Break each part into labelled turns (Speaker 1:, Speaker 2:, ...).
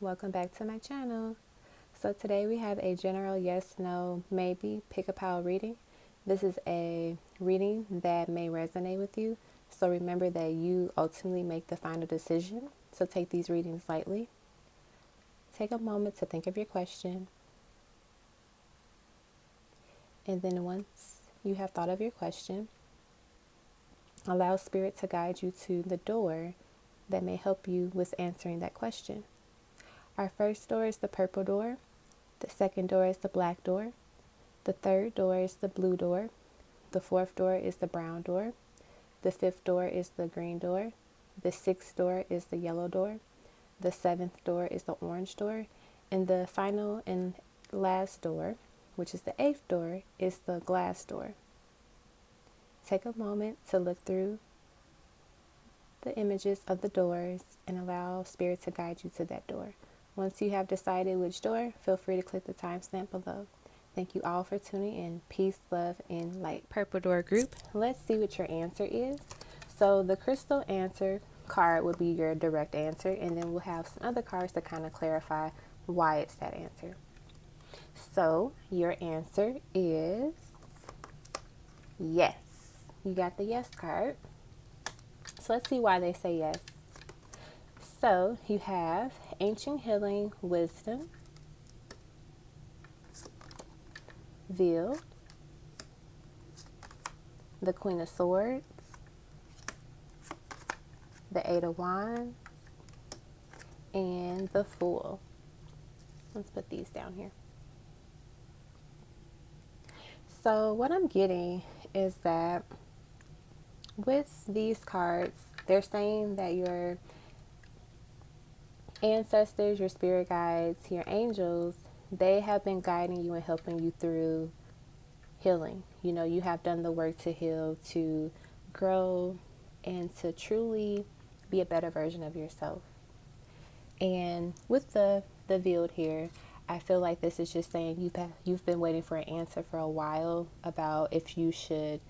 Speaker 1: welcome back to my channel. So today we have a general yes, no, maybe pick a pile reading. This is a reading that may resonate with you. So remember that you ultimately make the final decision. So take these readings lightly. Take a moment to think of your question. And then once you have thought of your question, allow Spirit to guide you to the door that may help you with answering that question. Our first door is the purple door. The second door is the black door. The third door is the blue door. The fourth door is the brown door. The fifth door is the green door. The sixth door is the yellow door. The seventh door is the orange door. And the final and last door, which is the eighth door, is the glass door. Take a moment to look through the images of the doors and allow Spirit to guide you to that door. Once you have decided which door, feel free to click the timestamp below. Thank you all for tuning in. Peace, love, and light. Purple door group, let's see what your answer is. So the crystal answer card would be your direct answer, and then we'll have some other cards to kind of clarify why it's that answer. So your answer is yes. You got the yes card. So let's see why they say yes. So you have Ancient Healing Wisdom, Veiled, the Queen of Swords, the Eight of Wands, and the Fool. Let's put these down here. So what I'm getting is that with these cards, they're saying that your ancestors, your spirit guides, your angels, they have been guiding you and helping you through healing. You know, you have done the work to heal, to grow, and to truly be a better version of yourself. And with the veiled here, I feel like this is just saying you've been waiting for an answer for a while about if you should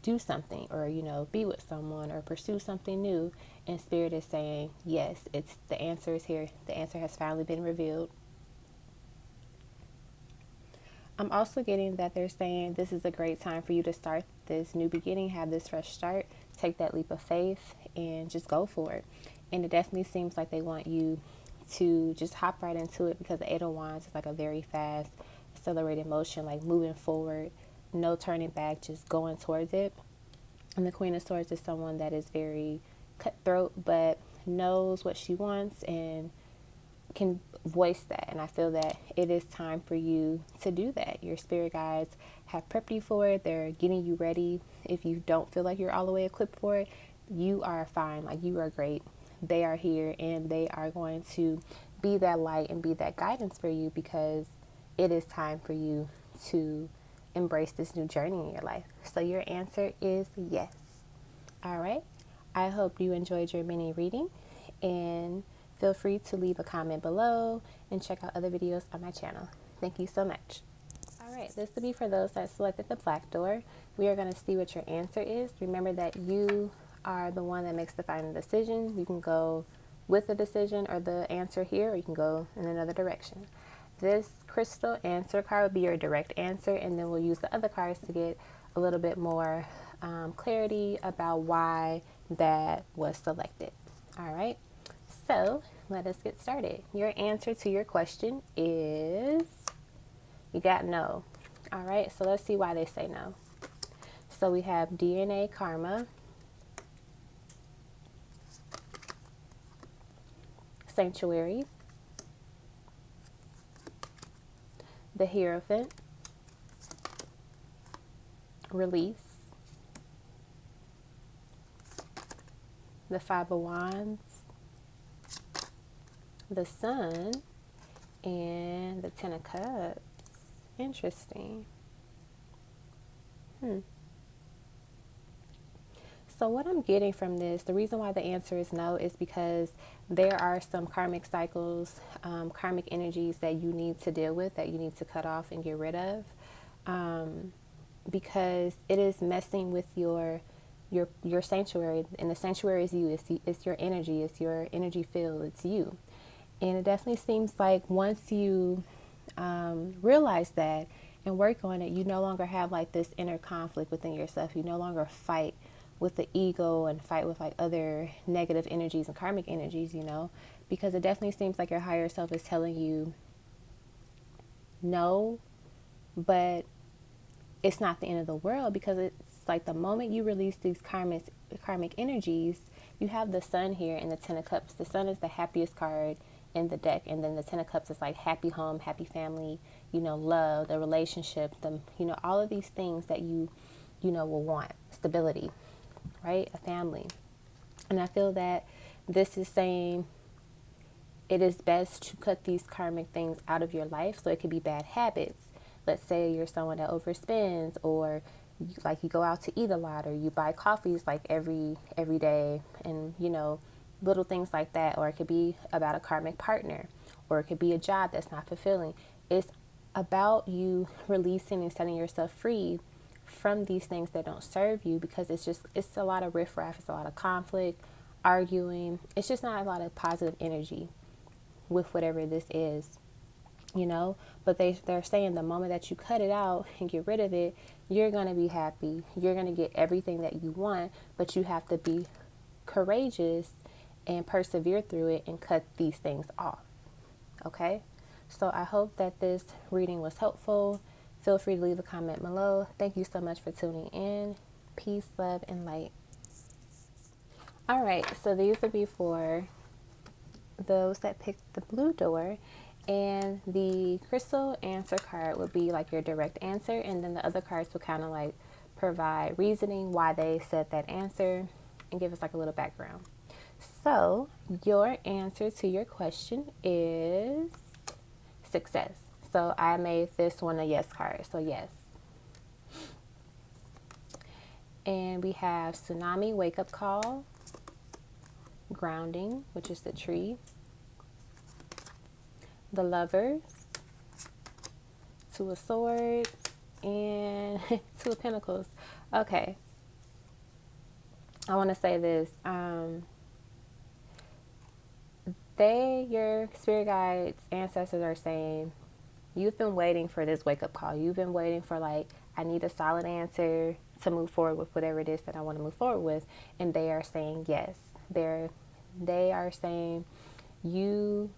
Speaker 1: do something or, you know, be with someone or pursue something new. And Spirit is saying, yes, it's the answer is here. The answer has finally been revealed. I'm also getting that they're saying this is a great time for you to start this new beginning, have this fresh start, take that leap of faith and just go for it. And it definitely seems like they want you to just hop right into it, because the Eight of Wands is like a very fast, accelerated motion, like moving forward, no turning back, just going towards it. And the Queen of Swords is someone that is very cutthroat, but knows what she wants and can voice that. And I feel that it is time for you to do that. Your spirit guides have prepped you for it. They're getting you ready. If you don't feel like you're all the way equipped for it, you are fine. Like, you are great. They are here and they are going to be that light and be that guidance for you, because it is time for you to embrace this new journey in your life. So your answer is yes. All right. I hope you enjoyed your mini reading, and feel free to leave a comment below and check out other videos on my channel. Thank you so much. All right, this will be for those that selected the black door. We are going to see what your answer is. Remember that you are the one that makes the final decision. You can go with the decision or the answer here, or you can go in another direction. This crystal answer card will be your direct answer, and then we'll use the other cards to get a little bit more clarity about why that was selected. All right, so let us get started. Your answer to your question is, you got no. All right, so let's see why they say no. So we have DNA karma, sanctuary, the Hierophant, release, the Five of Wands, the Sun, and the Ten of Cups. Interesting. So what I'm getting from this, the reason why the answer is no is because there are some karmic cycles, karmic energies that you need to deal with, that you need to cut off and get rid of, because it is messing with your sanctuary. And the sanctuary is you. It's your energy. It's your energy field. It's you. And it definitely seems like once you realize that and work on it, you no longer have like this inner conflict within yourself. You no longer fight with the ego and fight with like other negative energies and karmic energies, because it definitely seems like your higher self is telling you no, but it's not the end of the world, because it's like the moment you release these karmic energies, you have the sun here in the Ten of Cups. The sun is the happiest card in the deck, and then the Ten of Cups is like happy home, happy family, love, the relationship, all of these things that you will want, stability, right? A family. And I feel that this is saying it is best to cut these karmic things out of your life. So it could be bad habits. Let's say you're someone that overspends, or you go out to eat a lot, or you buy coffees like every day, and little things like that. Or it could be about a karmic partner, or it could be a job that's not fulfilling. It's about you releasing and setting yourself free from these things that don't serve you, because it's a lot of riffraff, it's a lot of conflict, arguing. It's just not a lot of positive energy with whatever this is, but they're saying the moment that you cut it out and get rid of it, you're going to be happy. You're going to get everything that you want, but you have to be courageous and persevere through it and cut these things off. Okay? So I hope that this reading was helpful. Feel free to leave a comment below. Thank you so much for tuning in. Peace, love, and light. All right, so these will be for those that picked the blue door, and the crystal answer card would be like your direct answer, and then the other cards will kind of like provide reasoning why they said that answer and give us like a little background. So your answer to your question is success. So I made this one a yes card, so yes. And we have tsunami, wake up call, grounding, which is the tree, the lovers, two of swords, and two of pentacles. Okay, I want to say this. Your spirit guides, ancestors are saying, you've been waiting for this wake up call. You've been waiting for I need a solid answer to move forward with whatever it is that I want to move forward with. And they are saying yes. They are saying your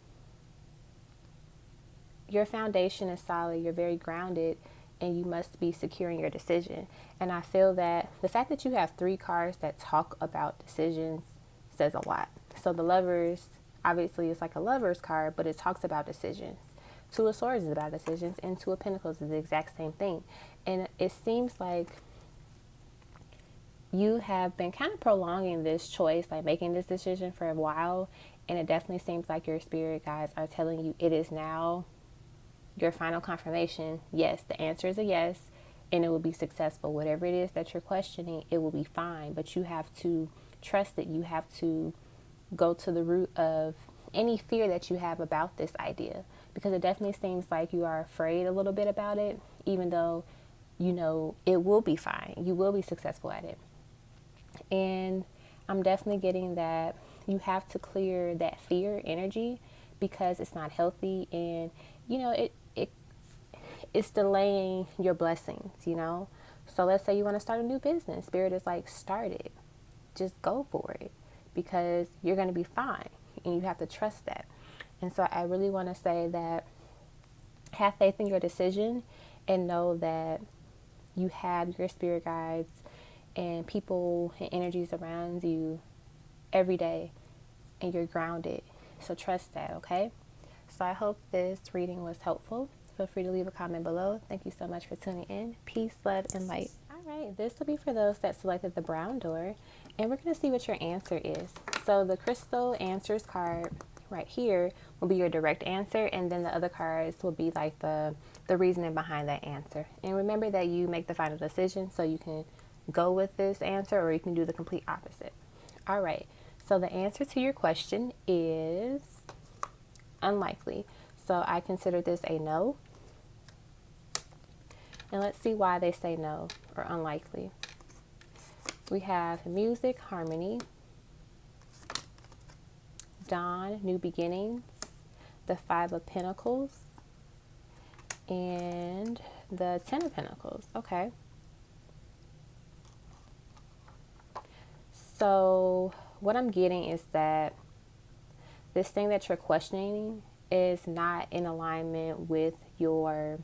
Speaker 1: foundation is solid. You're very grounded, and you must be securing your decision. And I feel that the fact that you have 3 cards that talk about decisions says a lot. So the lovers, obviously it's like a lover's card, but it talks about decisions. Two of swords is about decisions, and two of pentacles is the exact same thing. And it seems like you have been kind of prolonging this choice, like making this decision for a while. And it definitely seems like your spirit guides are telling you it is now your final confirmation. Yes, the answer is a yes, and it will be successful. Whatever it is that you're questioning, it will be fine. But you have to trust it. You have to go to the root of any fear that you have about this idea, because it definitely seems like you are afraid a little bit about it, even though it will be fine. You will be successful at it. And I'm definitely getting that you have to clear that fear energy, because it's not healthy, and it's delaying your blessings. So let's say you want to start a new business. Spirit is like, start it. Just go for it, because you're going to be fine, and you have to trust that. And so I really want to say that have faith in your decision, and know that you have your spirit guides and people and energies around you every day, and you're grounded. So trust that, okay? So I hope this reading was helpful. Feel free to leave a comment below. Thank you so much for tuning in. Peace, love, and light. All right, this will be for those that selected the brown door, and we're going to see what your answer is. So the crystal answers card right here will be your direct answer, and then the other cards will be like the reasoning behind that answer. And remember that you make the final decision, so you can go with this answer, or you can do the complete opposite. All right, so the answer to your question is unlikely. So I consider this a no. And let's see why they say no or unlikely. We have music, harmony, dawn, new beginnings, the Five of Pentacles, and the Ten of Pentacles. Okay. So what I'm getting is that this thing that you're questioning is not in alignment with your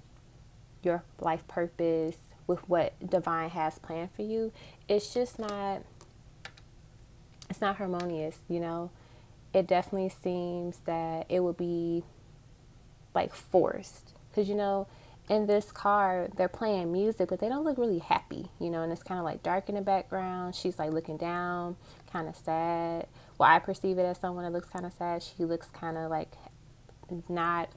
Speaker 1: life purpose, with what divine has planned for you. It's just not, it's not harmonious, you know. It definitely seems that it would be like forced, because, you know, in this card they're playing music but they don't look really happy, you know, and it's kind of like dark in the background. She's like looking down, kind of sad. Well, I perceive it as someone that looks kind of sad. She looks kind of like not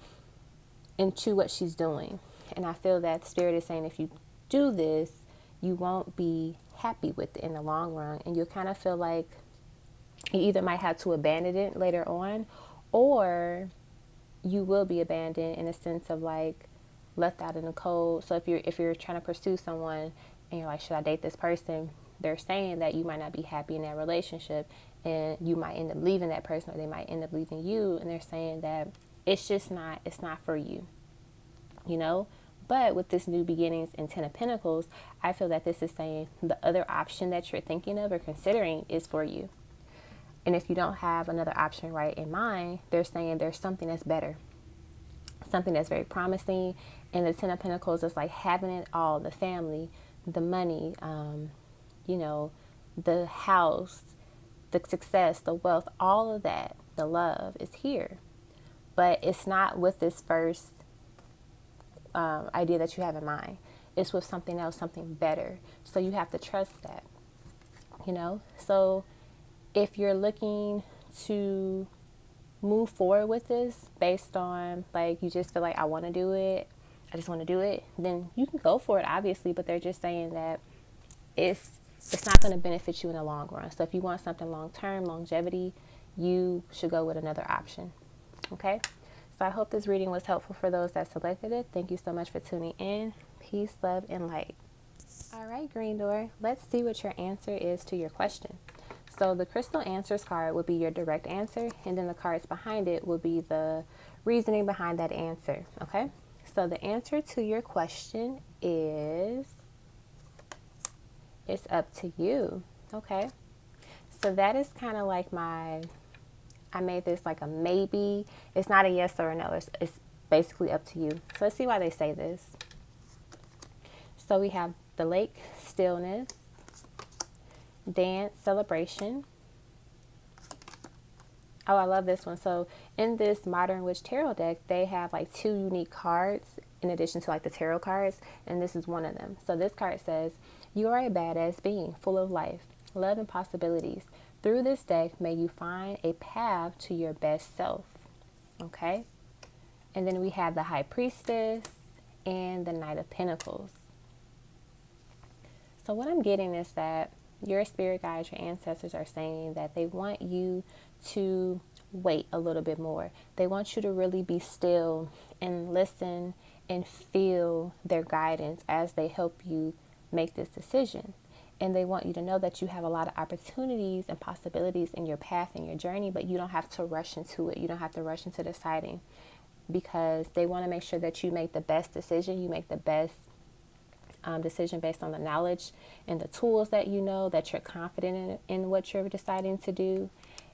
Speaker 1: into what she's doing, and I feel that Spirit is saying if you do this, you won't be happy with it in the long run, and you'll kind of feel like you either might have to abandon it later on, or you will be abandoned in a sense of like left out in the cold. So if you're trying to pursue someone and you're like, should I date this person? They're saying that you might not be happy in that relationship, and you might end up leaving that person, or they might end up leaving you, and they're saying that it's not for you, you know. But with this new beginnings and Ten of Pentacles, I feel that this is saying the other option that you're thinking of or considering is for you. And if you don't have another option right in mind, they're saying there's something that's better, something that's very promising. And the Ten of Pentacles is like having it all, the family, the money, you know, the house, the success, the wealth, all of that, the love is here. But it's not with this first idea that you have in mind. It's with something else, something better. So you have to trust that, you know. So if you're looking to move forward with this based on like you just feel like I want to do it, I just want to do it, then you can go for it, obviously. But they're just saying that it's not going to benefit you in the long run. So if you want something long term, longevity, you should go with another option. Okay. So I hope this reading was helpful for those that selected it. Thank you so much for tuning in. Peace, love, and light. All right, Green Door, let's see what your answer is to your question. So the Crystal Answers card would be your direct answer, and then the cards behind it will be the reasoning behind that answer, okay? So the answer to your question is, it's up to you, okay? So that is kind of like I made this like a maybe. It's not a yes or a no. It's basically up to you. So let's see why they say this. So we have the lake, stillness, dance, celebration. Oh, I love this one. So in this Modern Witch Tarot deck, they have like two unique cards in addition to like the tarot cards, and this is one of them. So this card says, you are a badass being full of life, love, and possibilities. Through this deck, may you find a path to your best self. Okay? And then we have the High Priestess and the Knight of Pentacles. So what I'm getting is that your spirit guides, your ancestors are saying that they want you to wait a little bit more. They want you to really be still and listen and feel their guidance as they help you make this decision. And they want you to know that you have a lot of opportunities and possibilities in your path and your journey, but you don't have to rush into it. You don't have to rush into deciding, because they want to make sure that you make the best decision. You make the best decision based on the knowledge and the tools that you know, that you're confident in what you're deciding to do,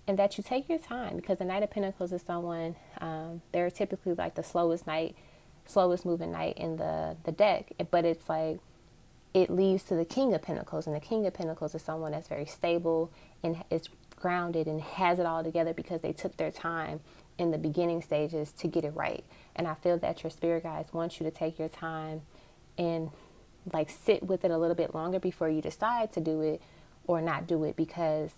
Speaker 1: and that you take your time, because the Knight of Pentacles is someone, they're typically like the slowest moving knight in the deck, but it's like it leads to the King of Pentacles, and the King of Pentacles is someone that's very stable and is grounded and has it all together because they took their time in the beginning stages to get it right. And I feel that your spirit guides want you to take your time and like sit with it a little bit longer before you decide to do it or not do it, because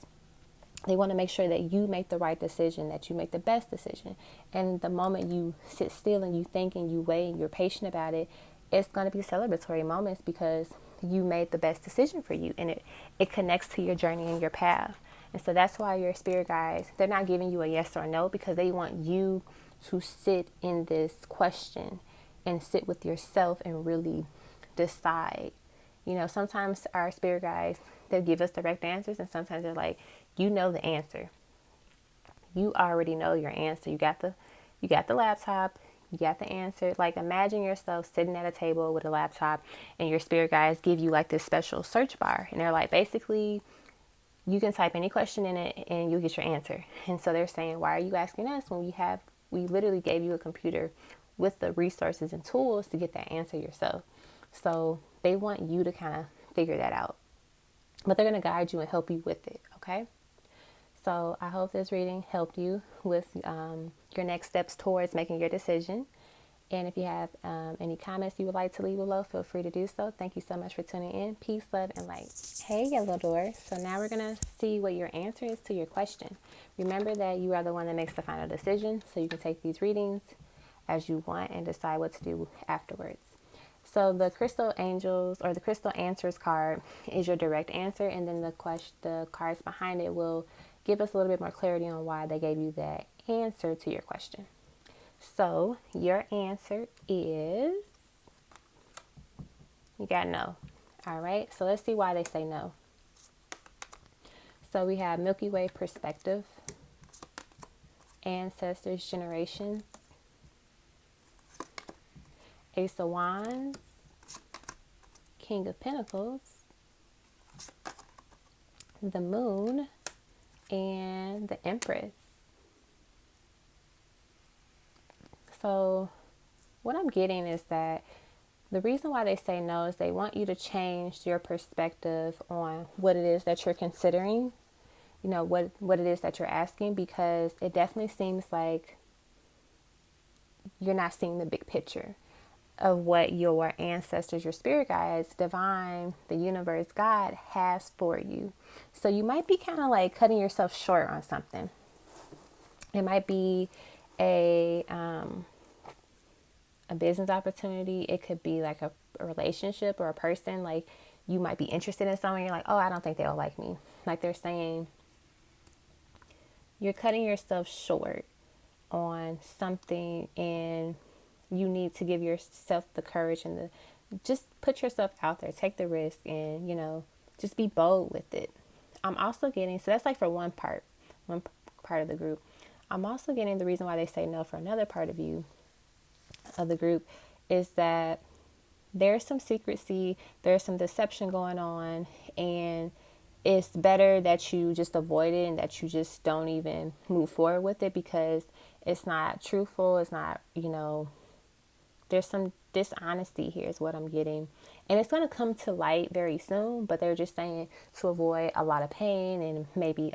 Speaker 1: they want to make sure that you make the right decision, that you make the best decision. And the moment you sit still and you think and you weigh and you're patient about it, it's going to be celebratory moments because you made the best decision for you, and it connects to your journey and your path. And so that's why your spirit guides, they're not giving you a yes or no, because they want you to sit in this question and sit with yourself and really decide. You know, sometimes our spirit guides, they'll give us direct answers, and sometimes they're like, you know the answer. You already know your answer. You got the You got the laptop, you got the answer. Like imagine yourself sitting at a table with a laptop and your spirit guides give you like this special search bar. And they're like, basically, you can type any question in it and you'll get your answer. And so they're saying, why are you asking us when we literally gave you a computer with the resources and tools to get that answer yourself. So they want you to kind of figure that out. But they're going to guide you and help you with it, okay? So I hope this reading helped you with your next steps towards making your decision. And if you have any comments you would like to leave below, feel free to do so. Thank you so much for tuning in. Peace, love, and light. Hey, yellow door. So now we're going to see what your answer is to your question. Remember that you are the one that makes the final decision. So you can take these readings as you want and decide what to do afterwards. So the crystal angels or the crystal answers card is your direct answer. And then the cards behind it will give us a little bit more clarity on why they gave you that answer to your question. So your answer is, you got no. All right, so let's see why they say no. So we have Milky Way perspective, ancestors, generations, Ace of Wands, King of Pentacles, the Moon, and the Empress. So what I'm getting is that the reason why they say no is they want you to change your perspective on what it is that you're considering, you know, what it is that you're asking, because it definitely seems like you're not seeing the big picture of what your ancestors, your spirit guides, divine, the universe, God has for you. So you might be kind of like cutting yourself short on something. It might be a business opportunity. It could be like a relationship or a person. Like you might be interested in someone. You're like, oh, I don't think they'll like me. Like they're saying, you're cutting yourself short on something, and you need to give yourself the courage and just put yourself out there, take the risk, and, you know, just be bold with it. I'm also getting, so that's like for one part of the group. I'm also getting the reason why they say no for another part of the group is that there's some secrecy, there's some deception going on, and it's better that you just avoid it and that you just don't even move forward with it, because it's not truthful. It's not, you know, there's some dishonesty here is what I'm getting. And it's going to come to light very soon, but they're just saying to avoid a lot of pain and maybe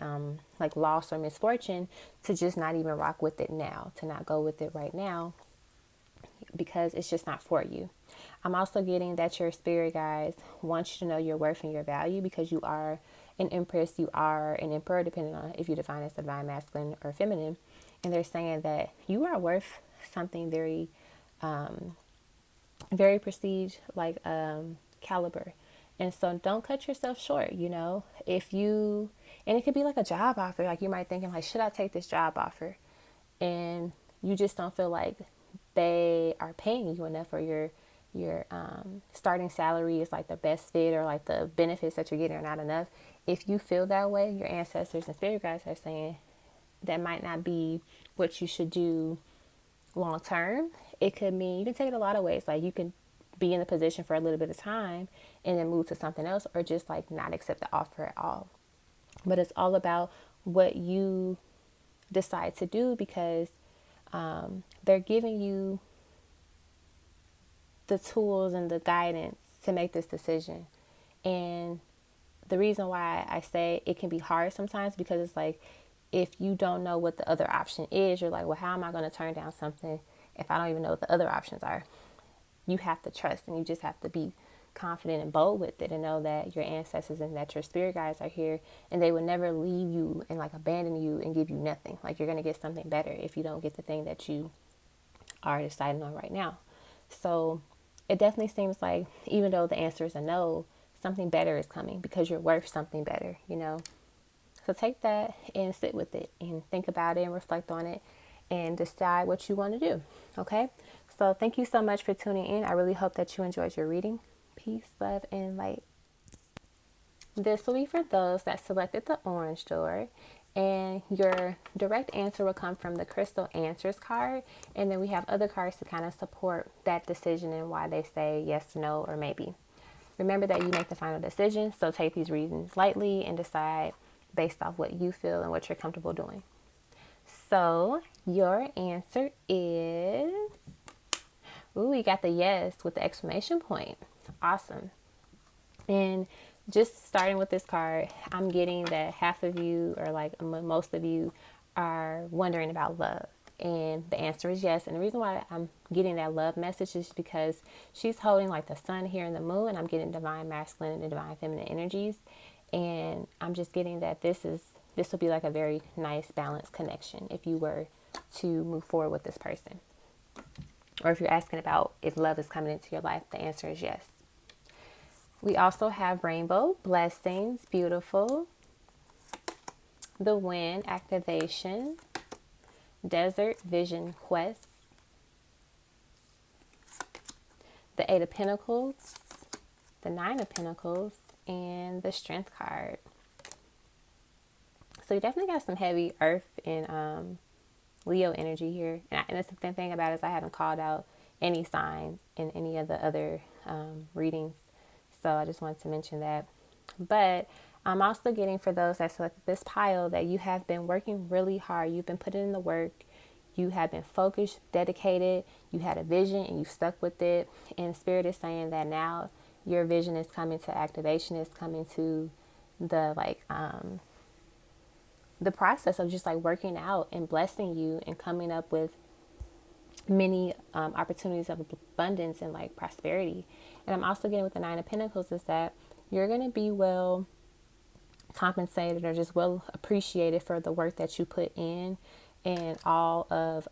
Speaker 1: like loss or misfortune, to just not even rock with it now, to not go with it right now, because it's just not for you. I'm also getting that your spirit guides want you to know your worth and your value, because you are an empress, you are an emperor, depending on if you define as divine, masculine, or feminine. And they're saying that you are worth something very very prestige, like caliber. And so don't cut yourself short, you know. And it could be like a job offer. Like you might thinking like, should I take this job offer? And you just don't feel like they are paying you enough, or your starting salary is like the best fit, or like the benefits that you're getting are not enough. If you feel that way, your ancestors and spirit guides are saying that might not be what you should do long term. It could mean, you can take it a lot of ways. Like you can be in the position for a little bit of time and then move to something else, or just like not accept the offer at all. But it's all about what you decide to do, because they're giving you the tools and the guidance to make this decision. And the reason why I say it can be hard sometimes, because it's like, if you don't know what the other option is, you're like, well, how am I going to turn down something if I don't even know what the other options are? You have to trust, and you just have to be confident and bold with it, and know that your ancestors and that your spirit guides are here, and they would never leave you and like abandon you and give you nothing. Like you're going to get something better if you don't get the thing that you are deciding on right now. So it definitely seems like, even though the answer is a no, something better is coming, because you're worth something better, you know. So take that and sit with it and think about it and reflect on it and decide what you want to do. Okay. So thank you so much for tuning in. I really hope that you enjoyed your reading. Peace, love, and light. This will be for those that selected the orange door. And your direct answer will come from the Crystal Answers card. And then we have other cards to kind of support that decision and why they say yes, no, or maybe. Remember that you make the final decision, so take these readings lightly and decide based off what you feel and what you're comfortable doing. So your answer is, ooh, you got the yes with the exclamation point. Awesome. And just starting with this card, I'm getting that half of you, or like most of you, are wondering about love. And the answer is yes. And the reason why I'm getting that love message is because she's holding like the sun here and the moon, and I'm getting divine masculine and divine feminine energies. And I'm just getting that this will be like a very nice balanced connection if you were to move forward with this person. Or if you're asking about if love is coming into your life, the answer is yes. We also have rainbow, blessings, beautiful, the wind, activation, desert, vision, quest, the 8 of Pentacles, the 9 of Pentacles, and the Strength card. So you definitely got some heavy earth and Leo energy here. And that's the thing about it is I haven't called out any signs in any of the other readings. So I just wanted to mention that. But I'm also getting for those that selected this pile that you have been working really hard. You've been putting in the work. You have been focused, dedicated. You had a vision and you stuck with it. And Spirit is saying that now your vision is coming to activation. It's coming to the the process of just like working out and blessing you and coming up with many opportunities of abundance and like prosperity. And I'm also getting with the 9 of Pentacles is that you're going to be well compensated or just well appreciated for the work that you put in and all of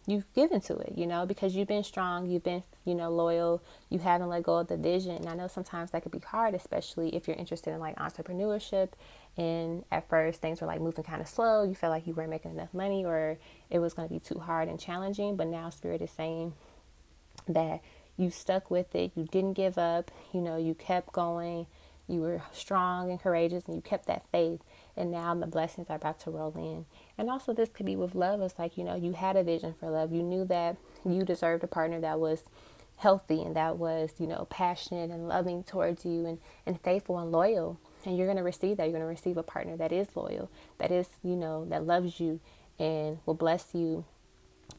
Speaker 1: you've given to it, you know, because you've been strong, you've been, you know, loyal, you haven't let go of the vision. And I know sometimes that could be hard, especially if you're interested in like entrepreneurship. And at first things were like moving kind of slow. You felt like you weren't making enough money or it was going to be too hard and challenging. But now Spirit is saying that you stuck with it. You didn't give up. You know, you kept going. You were strong and courageous and you kept that faith. And now the blessings are about to roll in. And also this could be with love. It's like, you know, you had a vision for love. You knew that you deserved a partner that was healthy and that was, you know, passionate and loving towards you and faithful and loyal. And you're going to receive that. You're going to receive a partner that is loyal, that is, you know, that loves you and will bless you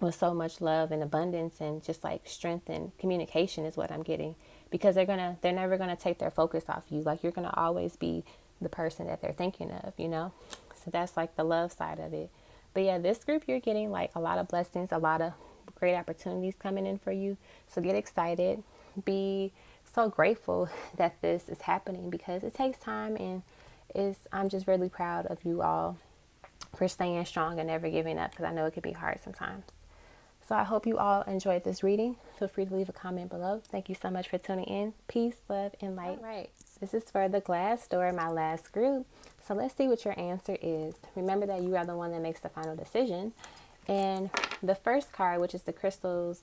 Speaker 1: with so much love and abundance and just like strength and communication is what I'm getting, because they're never going to take their focus off you. Like you're going to always be the person that they're thinking of, you know? So that's like the love side of it. But yeah, this group, you're getting like a lot of blessings, a lot of great opportunities coming in for you. So get excited, be so grateful that this is happening because it takes time, and I'm just really proud of you all for staying strong and never giving up, because I know it can be hard sometimes. So I hope you all enjoyed this reading. Feel free to leave a comment below. Thank you so much for tuning in. Peace, love, and light. All right. This is for the glass door, my last group. So let's see what your answer is. Remember that you are the one that makes the final decision. And the first card, which is the crystals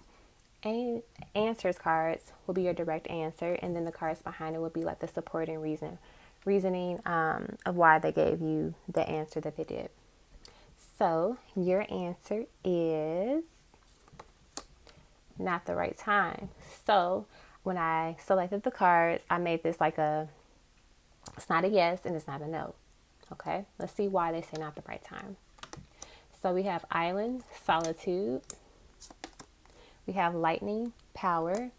Speaker 1: answers cards, will be your direct answer. And then the cards behind it will be like the supporting reasoning of why they gave you the answer that they did. So your answer is not the right time. So when I selected the cards, I made this like it's not a yes and it's not a no. Okay, let's see why they say not the right time. So we have island, solitude. We have lightning, power.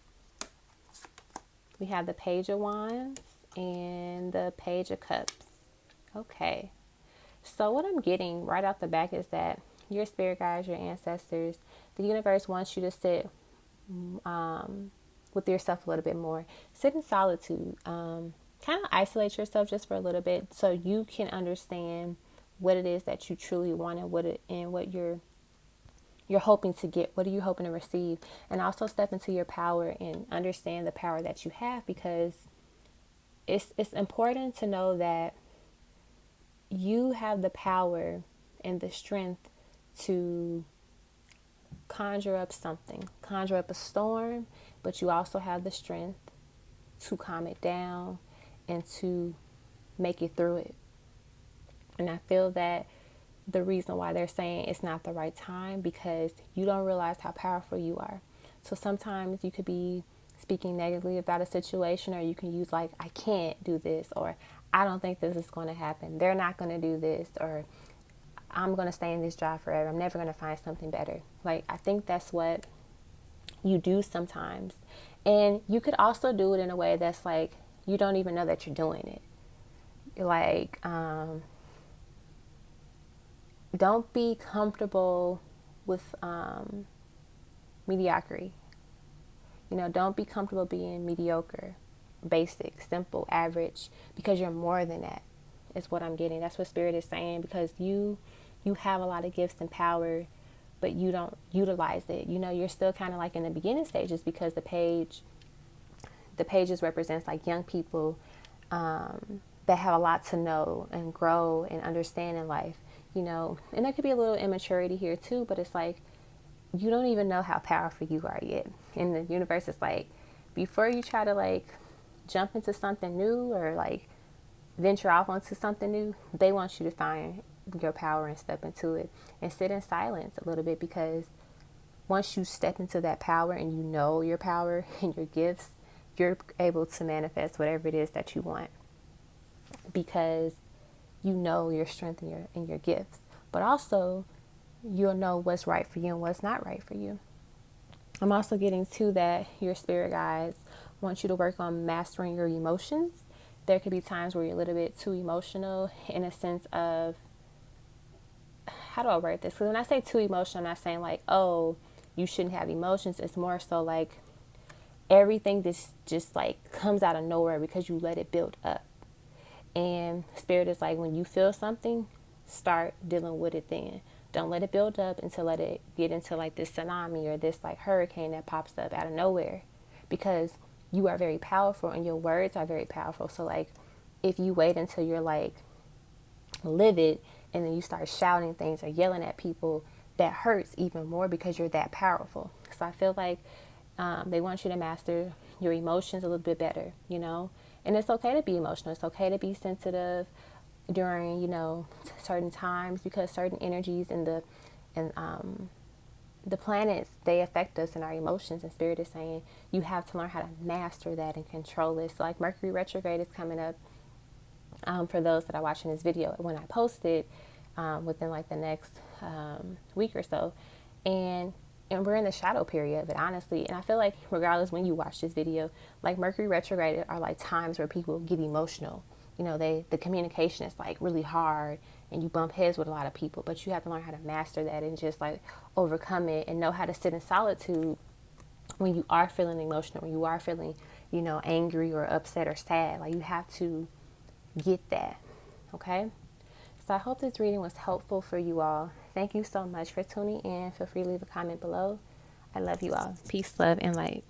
Speaker 1: We have the page of wands and the page of cups. Okay, so what I'm getting right off the back is that your spirit guides, your ancestors, the universe wants you to sit with yourself a little bit more. Sit in solitude. Kind of isolate yourself just for a little bit so you can understand what it is that you truly want and what you're hoping to get. What are you hoping to receive? And also step into your power and understand the power that you have, because it's important to know that you have the power and the strength to conjure up something, conjure up a storm, but you also have the strength to calm it down and to make it through it. And I feel that the reason why they're saying it's not the right time, because you don't realize how powerful you are. So sometimes you could be speaking negatively about a situation, or you can use like, I can't do this, or I don't think this is going to happen. They're not going to do this, or I'm going to stay in this job forever. I'm never going to find something better. Like, I think that's what you do sometimes. And you could also do it in a way that's like, you don't even know that you're doing it. Like, don't be comfortable with mediocrity. You know, don't be comfortable being mediocre, basic, simple, average, because you're more than that, is what I'm getting. That's what Spirit is saying, because you have a lot of gifts and power, but you don't utilize it. You know, you're still kind of like in the beginning stages, because the pages represents like young people that have a lot to know and grow and understand in life, you know. And there could be a little immaturity here too, but it's like, you don't even know how powerful you are yet. And the universe is like, before you try to like jump into something new, or like venture off onto something new, they want you to find your power and step into it and sit in silence a little bit, because once you step into that power and you know your power and your gifts, you're able to manifest whatever it is that you want, because you know your strength and your gifts. But also, you'll know what's right for you and what's not right for you. I'm also getting to that your spirit guides want you to work on mastering your emotions. There could be times where you're a little bit too emotional, in a sense of, how do I word this? Because when I say too emotional, I'm not saying like, oh, you shouldn't have emotions. It's more so like everything this just like comes out of nowhere because you let it build up. And Spirit is like, when you feel something, start dealing with it then. Don't let it build up until let it get into like this tsunami or this like hurricane that pops up out of nowhere, because you are very powerful and your words are very powerful. So like, if you wait until you're like livid and then you start shouting things or yelling at people, that hurts even more because you're that powerful. So I feel like they want you to master your emotions a little bit better, you know. And it's okay to be emotional. It's okay to be sensitive during, you know, certain times, because certain energies and the planets, they affect us and our emotions. And Spirit is saying you have to learn how to master that and control it. So like Mercury retrograde is coming up, for those that are watching this video when I post it, within like the next week or so. And we're in the shadow period of it, honestly. And I feel like regardless when you watch this video, like Mercury retrograde are like times where people get emotional. You know, the communication is like really hard and you bump heads with a lot of people, but you have to learn how to master that and just like overcome it and know how to sit in solitude when you are feeling emotional, when you are feeling, you know, angry or upset or sad. Like, you have to get that. Okay. So I hope this reading was helpful for you all. Thank you so much for tuning in. Feel free to leave a comment below. I love you all. Peace, love, and light.